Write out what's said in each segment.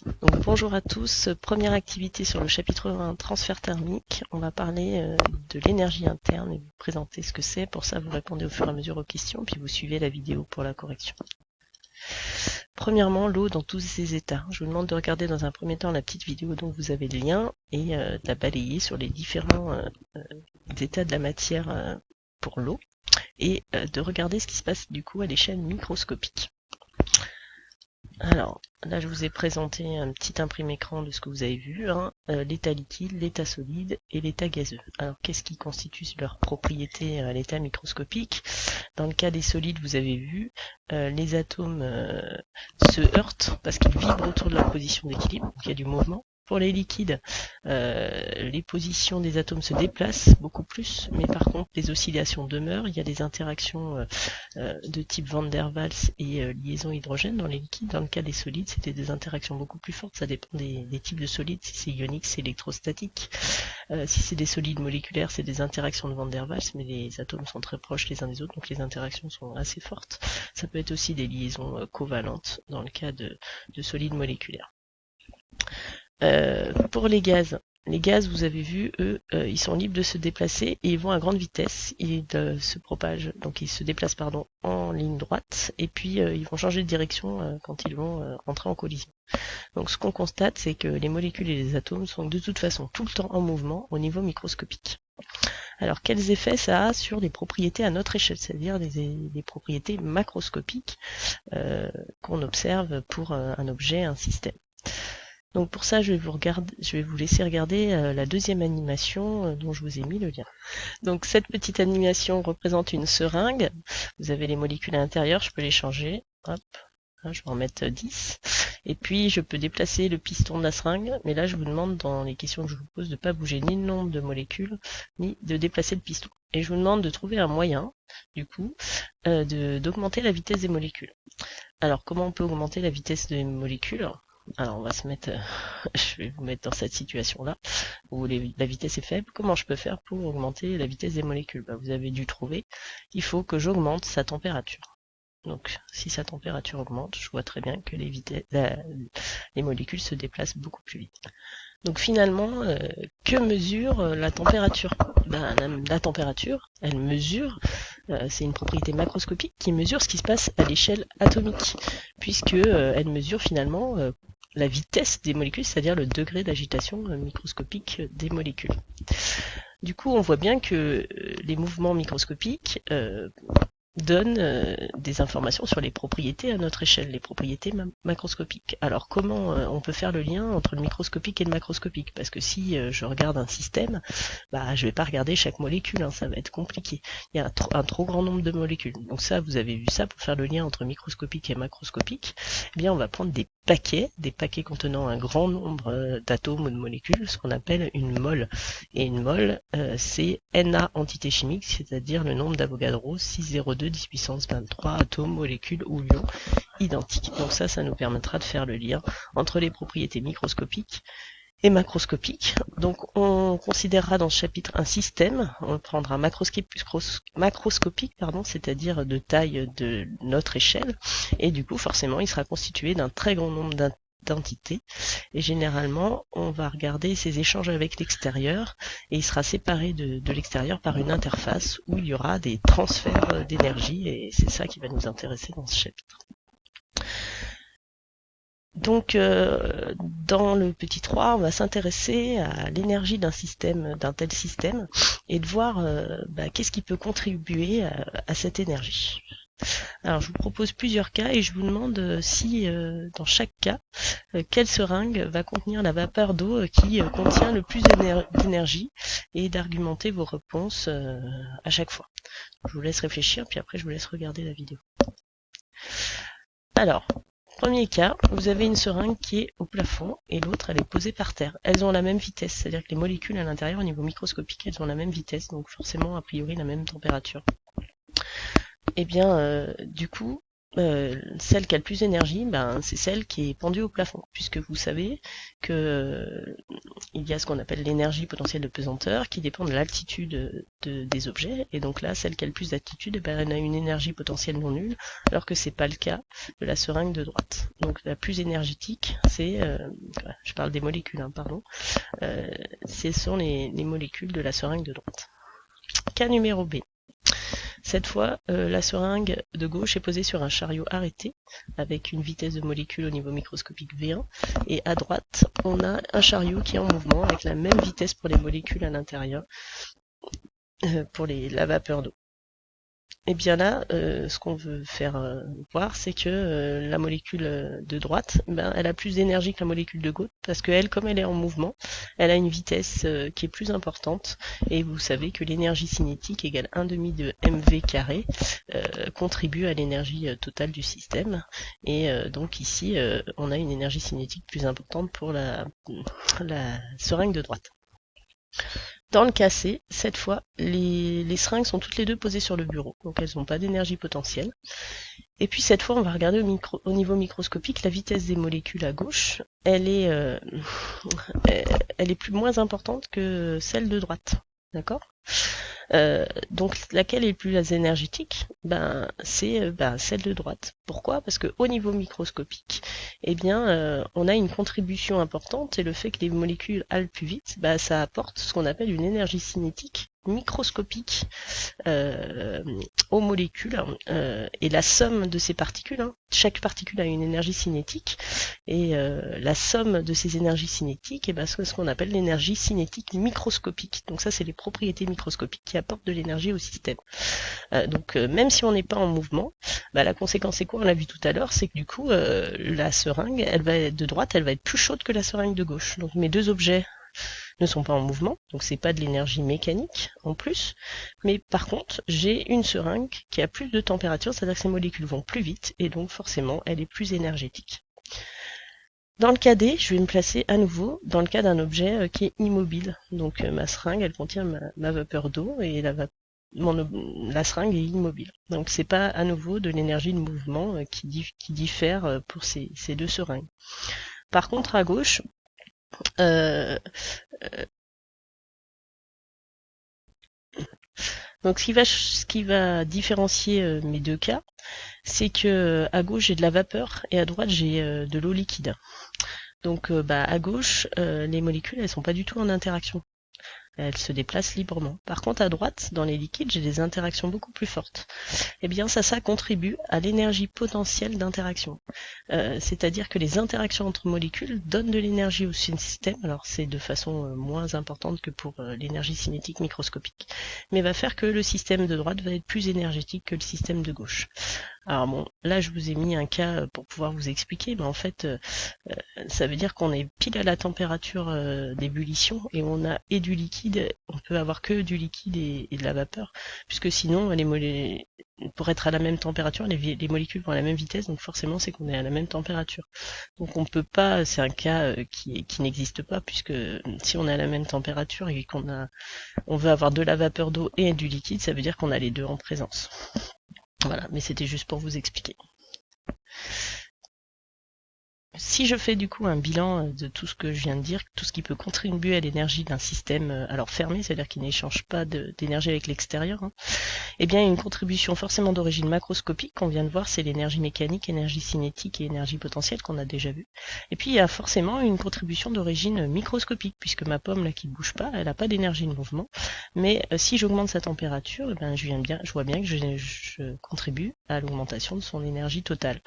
Donc bonjour à tous, première activité sur le chapitre 1, transfert thermique. On va parler de l'énergie interne et vous présenter ce que c'est. Pour ça, vous répondez au fur et à mesure aux questions, puis vous suivez la vidéo pour la correction. Premièrement, l'eau dans tous ses états. Je vous demande de regarder dans un premier temps la petite vidéo dont vous avez le lien et de la balayer sur les différents états de la matière pour l'eau et de regarder ce qui se passe du coup à l'échelle microscopique. Alors, là je vous ai présenté un petit imprimé écran de ce que vous avez vu, hein, l'état liquide, l'état solide et l'état gazeux. Alors, qu'est-ce qui constitue leurs propriétés à l'état microscopique? Dans le cas des solides, vous avez vu, les atomes se heurtent parce qu'ils vibrent autour de leur position d'équilibre, donc il y a du mouvement. Pour les liquides, les positions des atomes se déplacent beaucoup plus, mais par contre les oscillations demeurent. Il y a des interactions de type Van der Waals et liaison hydrogène dans les liquides. Dans le cas des solides, c'était des interactions beaucoup plus fortes. Ça dépend des types de solides. Si c'est ionique, c'est électrostatique. Si c'est des solides moléculaires, c'est des interactions de Van der Waals, mais les atomes sont très proches les uns des autres, donc les interactions sont assez fortes. Ça peut être aussi des liaisons covalentes dans le cas de solides moléculaires. Pour les gaz, vous avez vu, eux, ils sont libres de se déplacer et ils vont à grande vitesse. Ils se propagent, donc ils se déplacent en ligne droite et puis ils vont changer de direction quand ils vont entrer en collision. Donc ce qu'on constate, c'est que les molécules et les atomes sont de toute façon tout le temps en mouvement au niveau microscopique. Alors quels effets ça a sur les propriétés à notre échelle, c'est-à-dire des propriétés macroscopiques qu'on observe pour un objet, un système. Donc pour ça, je vais vous laisser regarder la deuxième animation dont je vous ai mis le lien. Donc cette petite animation représente une seringue. Vous avez les molécules à l'intérieur, je peux les changer. Hop, là, je vais en mettre 10. Et puis je peux déplacer le piston de la seringue, mais là je vous demande dans les questions que je vous pose de ne pas bouger ni le nombre de molécules, ni de déplacer le piston. Et je vous demande de trouver un moyen, du coup, d'augmenter la vitesse des molécules. Alors comment on peut augmenter la vitesse des molécules ? Alors on va se mettre, je vais vous mettre dans cette situation-là, où la vitesse est faible. Comment je peux faire pour augmenter la vitesse des molécules ? Vous avez dû trouver, il faut que j'augmente sa température. Donc si sa température augmente, je vois très bien que les molécules se déplacent beaucoup plus vite. Donc finalement, que mesure la température ? La température, elle mesure, c'est une propriété macroscopique qui mesure ce qui se passe à l'échelle atomique, puisque elle mesure finalement la vitesse des molécules, c'est-à-dire le degré d'agitation microscopique des molécules. Du coup, on voit bien que les mouvements microscopiques donne des informations sur les propriétés à notre échelle, les propriétés macroscopiques. Alors comment on peut faire le lien entre le microscopique et le macroscopique ? Parce que si je regarde un système, je vais pas regarder chaque molécule, hein, ça va être compliqué. Il y a un trop grand nombre de molécules. Donc ça, vous avez vu ça, pour faire le lien entre microscopique et macroscopique, eh bien on va prendre des paquets contenant un grand nombre d'atomes ou de molécules, ce qu'on appelle une mole. Et une mole, c'est Na entité chimique, c'est-à-dire le nombre d'Avogadro, 602 10 puissance 23 atomes, molécules ou ions identiques. Donc ça nous permettra de faire le lien entre les propriétés microscopiques et macroscopiques. Donc on considérera dans ce chapitre un système, on prendra macroscopique, c'est-à-dire de taille de notre échelle, et du coup forcément il sera constitué d'un très grand nombre d'entités, et généralement on va regarder ces échanges avec l'extérieur, et il sera séparé de l'extérieur par une interface où il y aura des transferts d'énergie, et c'est ça qui va nous intéresser dans ce chapitre. Donc dans le petit 3, on va s'intéresser à l'énergie d'un tel système, et de voir qu'est-ce qui peut contribuer à cette énergie. Alors je vous propose plusieurs cas et je vous demande si dans chaque cas, quelle seringue va contenir la vapeur d'eau qui contient le plus d'énergie, et d'argumenter vos réponses à chaque fois. Je vous laisse réfléchir, puis après je vous laisse regarder la vidéo. Alors, premier cas, vous avez une seringue qui est au plafond et l'autre elle est posée par terre. Elles ont la même vitesse, c'est-à-dire que les molécules à l'intérieur au niveau microscopique, elles ont la même vitesse, donc forcément a priori la même température. Et bien, du coup, celle qui a le plus d'énergie, ben, c'est celle qui est pendue au plafond, puisque vous savez que il y a ce qu'on appelle l'énergie potentielle de pesanteur qui dépend de l'altitude des objets, et donc là, celle qui a le plus d'altitude, eh ben, elle a une énergie potentielle non nulle, alors que c'est pas le cas de la seringue de droite. Donc la plus énergétique, c'est, je parle des molécules, hein, pardon, ce sont les molécules de la seringue de droite. Cas numéro B. Cette fois, la seringue de gauche est posée sur un chariot arrêté, avec une vitesse de molécule au niveau microscopique V1, et à droite, on a un chariot qui est en mouvement, avec la même vitesse pour les molécules à l'intérieur, pour la vapeur d'eau. Et bien là, ce qu'on veut faire voir, c'est que la molécule de droite, ben, elle a plus d'énergie que la molécule de gauche, parce que elle, comme elle est en mouvement, elle a une vitesse qui est plus importante, et vous savez que l'énergie cinétique égale 1/2 de mv carré, contribue à l'énergie totale du système, et donc ici, on a une énergie cinétique plus importante pour la seringue de droite. Dans le cas C, cette fois, les seringues sont toutes les deux posées sur le bureau, donc elles n'ont pas d'énergie potentielle. Et puis cette fois, on va regarder au niveau microscopique la vitesse des molécules à gauche. Elle est moins importante que celle de droite, d'accord ? Donc laquelle est le plus énergétique? Ben c'est celle de droite. Pourquoi? Parce que au niveau microscopique, eh bien on a une contribution importante, et le fait que les molécules aillent plus vite, ben, ça apporte ce qu'on appelle une énergie cinétique microscopique aux molécules, et la somme de ces particules, hein, chaque particule a une énergie cinétique, et la somme de ces énergies cinétiques, ben, c'est ce qu'on appelle l'énergie cinétique microscopique. Donc ça, c'est les propriétés microscopiques qui apportent de l'énergie au système. Donc même si on n'est pas en mouvement, bah, la conséquence c'est quoi? On l'a vu tout à l'heure, c'est que du coup la seringue, elle va être de droite, elle va être plus chaude que la seringue de gauche. Donc mes deux objets ne sont pas en mouvement, donc c'est pas de l'énergie mécanique en plus, mais par contre j'ai une seringue qui a plus de température, c'est-à-dire que ces molécules vont plus vite, et donc forcément elle est plus énergétique. Dans le cas D, je vais me placer à nouveau dans le cas d'un objet qui est immobile. Donc ma seringue, elle contient ma vapeur d'eau, et la seringue est immobile. Donc c'est pas à nouveau de l'énergie de mouvement qui diffère pour ces deux seringues. Par contre à gauche, donc ce qui va différencier mes deux cas, c'est que à gauche j'ai de la vapeur et à droite j'ai de l'eau liquide. Donc à gauche, les molécules elles sont pas du tout en interaction. Elles se déplacent librement. Par contre, à droite, dans les liquides, j'ai des interactions beaucoup plus fortes. Eh bien, ça contribue à l'énergie potentielle d'interaction. C'est-à-dire que les interactions entre molécules donnent de l'énergie au système. Alors, c'est de façon moins importante que pour l'énergie cinétique microscopique, mais va faire que le système de droite va être plus énergétique que le système de gauche. Alors bon, là je vous ai mis un cas pour pouvoir vous expliquer, mais en fait ça veut dire qu'on est pile à la température d'ébullition, et on a et du liquide, on peut avoir que du liquide et de la vapeur, puisque sinon pour être à la même température, les molécules vont à la même vitesse, donc forcément c'est qu'on est à la même température. Donc on peut pas, c'est un cas qui n'existe pas, puisque si on est à la même température et on veut avoir de la vapeur d'eau et du liquide, ça veut dire qu'on a les deux en présence. Voilà, mais c'était juste pour vous expliquer. Si je fais du coup un bilan de tout ce que je viens de dire, tout ce qui peut contribuer à l'énergie d'un système alors fermé, c'est-à-dire qui n'échange pas d'énergie avec l'extérieur, hein, eh bien une contribution forcément d'origine macroscopique, qu'on vient de voir, c'est l'énergie mécanique, énergie cinétique et énergie potentielle qu'on a déjà vu. Et puis il y a forcément une contribution d'origine microscopique, puisque ma pomme là qui ne bouge pas, elle n'a pas d'énergie de mouvement, mais si j'augmente sa température, eh ben, je vois bien que je contribue à l'augmentation de son énergie totale.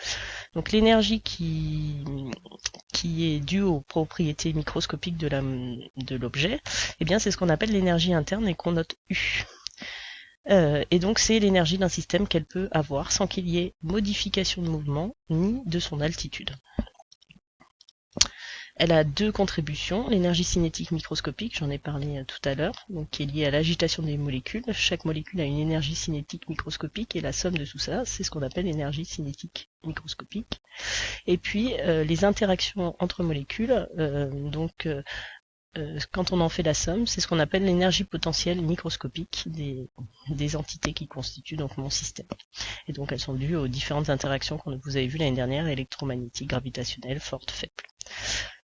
Donc l'énergie qui est due aux propriétés microscopiques de l'objet, eh bien c'est ce qu'on appelle l'énergie interne et qu'on note U. Et donc c'est l'énergie d'un système qu'elle peut avoir sans qu'il y ait modification de mouvement ni de son altitude. Elle a deux contributions, l'énergie cinétique microscopique, j'en ai parlé tout à l'heure, donc qui est liée à l'agitation des molécules. Chaque molécule a une énergie cinétique microscopique, et la somme de tout ça, c'est ce qu'on appelle l'énergie cinétique microscopique. Et puis les interactions entre molécules, quand on en fait la somme, c'est ce qu'on appelle l'énergie potentielle microscopique des entités qui constituent donc mon système. Et donc elles sont dues aux différentes interactions que vous avez vues l'année dernière, électromagnétiques, gravitationnelles, fortes, faibles.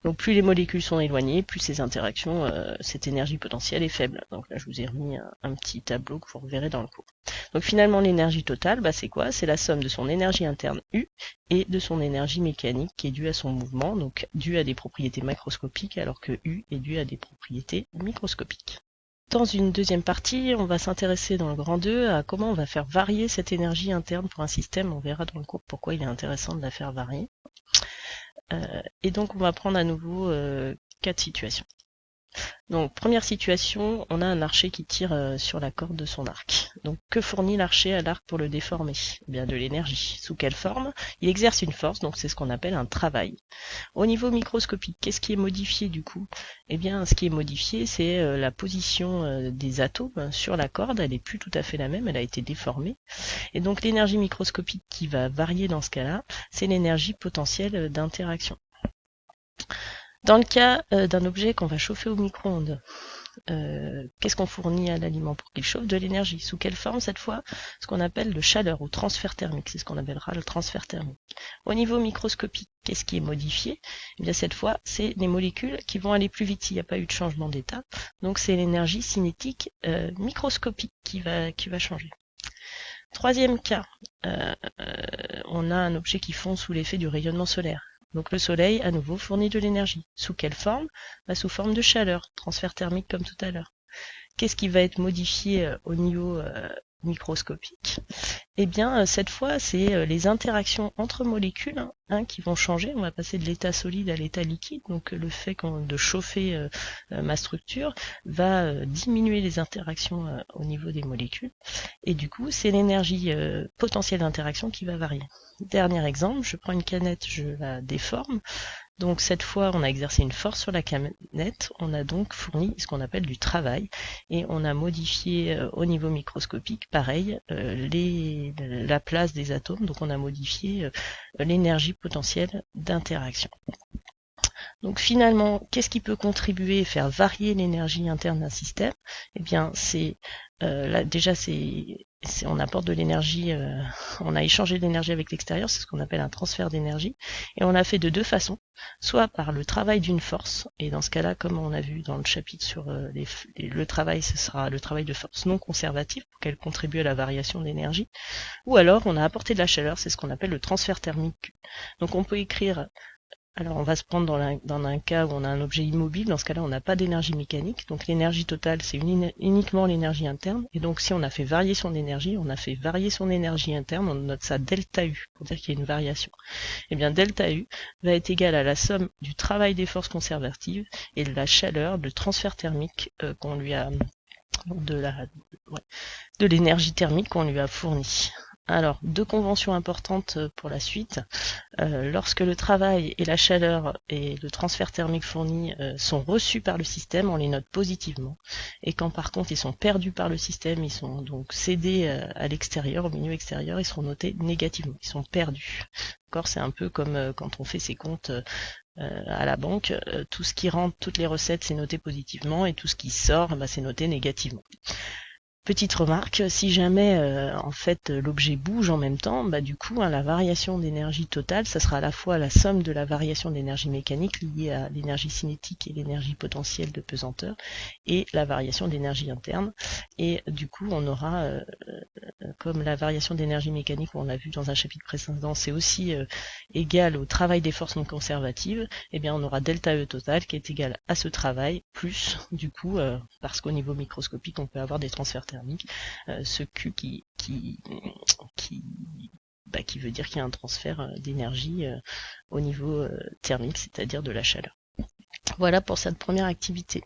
Donc plus les molécules sont éloignées, plus ces interactions, cette énergie potentielle est faible. Donc là je vous ai remis un petit tableau que vous reverrez dans le cours. Donc finalement l'énergie totale, c'est quoi? C'est la somme de son énergie interne U et de son énergie mécanique qui est due à son mouvement, donc due à des propriétés macroscopiques alors que U est due à des propriétés microscopiques. Dans une deuxième partie, on va s'intéresser dans le grand 2 à comment on va faire varier cette énergie interne pour un système. On verra dans le cours pourquoi il est intéressant de la faire varier. Et donc on va prendre à nouveau 4 situations. Donc première situation, on a un archer qui tire sur la corde de son arc. Donc que fournit l'archer à l'arc pour le déformer? Eh bien de l'énergie. Sous quelle forme? Il exerce une force, donc c'est ce qu'on appelle un travail. Au niveau microscopique, qu'est-ce qui est modifié du coup? Eh bien ce qui est modifié, c'est la position des atomes sur la corde. Elle n'est plus tout à fait la même, elle a été déformée. Et donc l'énergie microscopique qui va varier dans ce cas-là, c'est l'énergie potentielle d'interaction. Dans le cas d'un objet qu'on va chauffer au micro-ondes, qu'est-ce qu'on fournit à l'aliment pour qu'il chauffe? De l'énergie. Sous quelle forme cette fois? Ce qu'on appelle de chaleur ou transfert thermique, c'est ce qu'on appellera le transfert thermique. Au niveau microscopique, qu'est-ce qui est modifié? Eh bien cette fois, c'est les molécules qui vont aller plus vite s'il n'y a pas eu de changement d'état. Donc c'est l'énergie cinétique microscopique qui va changer. Troisième cas, on a un objet qui fond sous l'effet du rayonnement solaire. Donc le soleil, à nouveau, fournit de l'énergie. Sous quelle forme? Sous forme de chaleur, transfert thermique comme tout à l'heure. Qu'est-ce qui va être modifié au niveau microscopique? Eh bien, cette fois, c'est les interactions entre molécules qui vont changer. On va passer de l'état solide à l'état liquide. Donc le fait de chauffer ma structure va diminuer les interactions au niveau des molécules. Et du coup, c'est l'énergie potentielle d'interaction qui va varier. Dernier exemple, je prends une canette, je la déforme. Donc cette fois, on a exercé une force sur la canette, on a donc fourni ce qu'on appelle du travail, et on a modifié au niveau microscopique, pareil, la place des atomes, donc on a modifié l'énergie potentielle d'interaction. Donc finalement, qu'est-ce qui peut contribuer et faire varier l'énergie interne d'un système? Eh bien, on apporte de l'énergie, on a échangé de l'énergie avec l'extérieur, c'est ce qu'on appelle un transfert d'énergie, et on l'a fait de deux façons, soit par le travail d'une force, et dans ce cas-là, comme on a vu dans le chapitre sur le travail, ce sera le travail de force non conservative, pour qu'elle contribue à la variation d'énergie, ou alors on a apporté de la chaleur, c'est ce qu'on appelle le transfert thermique. Donc on peut écrire. Alors on va se prendre dans un cas où on a un objet immobile, dans ce cas-là on n'a pas d'énergie mécanique, donc l'énergie totale c'est uniquement l'énergie interne, et donc si on a fait varier son énergie, on a fait varier son énergie interne, on note ça delta U, pour dire qu'il y a une variation. Et bien delta U va être égal à la somme du travail des forces conservatives et de la chaleur, de transfert thermique qu'on lui a, de l'énergie thermique qu'on lui a fournie. Alors, deux conventions importantes pour la suite. Lorsque le travail et la chaleur et le transfert thermique fourni sont reçus par le système, on les note positivement. Et quand par contre ils sont perdus par le système, ils sont donc cédés à l'extérieur, au milieu extérieur, ils seront notés négativement, ils sont perdus. D'accord, c'est un peu comme quand on fait ses comptes à la banque, tout ce qui rentre, toutes les recettes, c'est noté positivement, et tout ce qui sort, c'est noté négativement. Petite remarque, si jamais en fait l'objet bouge en même temps, du coup la variation d'énergie totale, ça sera à la fois la somme de la variation d'énergie mécanique liée à l'énergie cinétique et l'énergie potentielle de pesanteur et la variation d'énergie interne. Et du coup on aura, comme la variation d'énergie mécanique on l'a vu dans un chapitre précédent, c'est aussi égal au travail des forces non conservatives, et bien on aura delta E total qui est égal à ce travail, plus du coup, parce qu'au niveau microscopique on peut avoir des transferts thermique, ce Q qui veut dire qu'il y a un transfert d'énergie au niveau thermique, c'est-à-dire de la chaleur. Voilà pour cette première activité.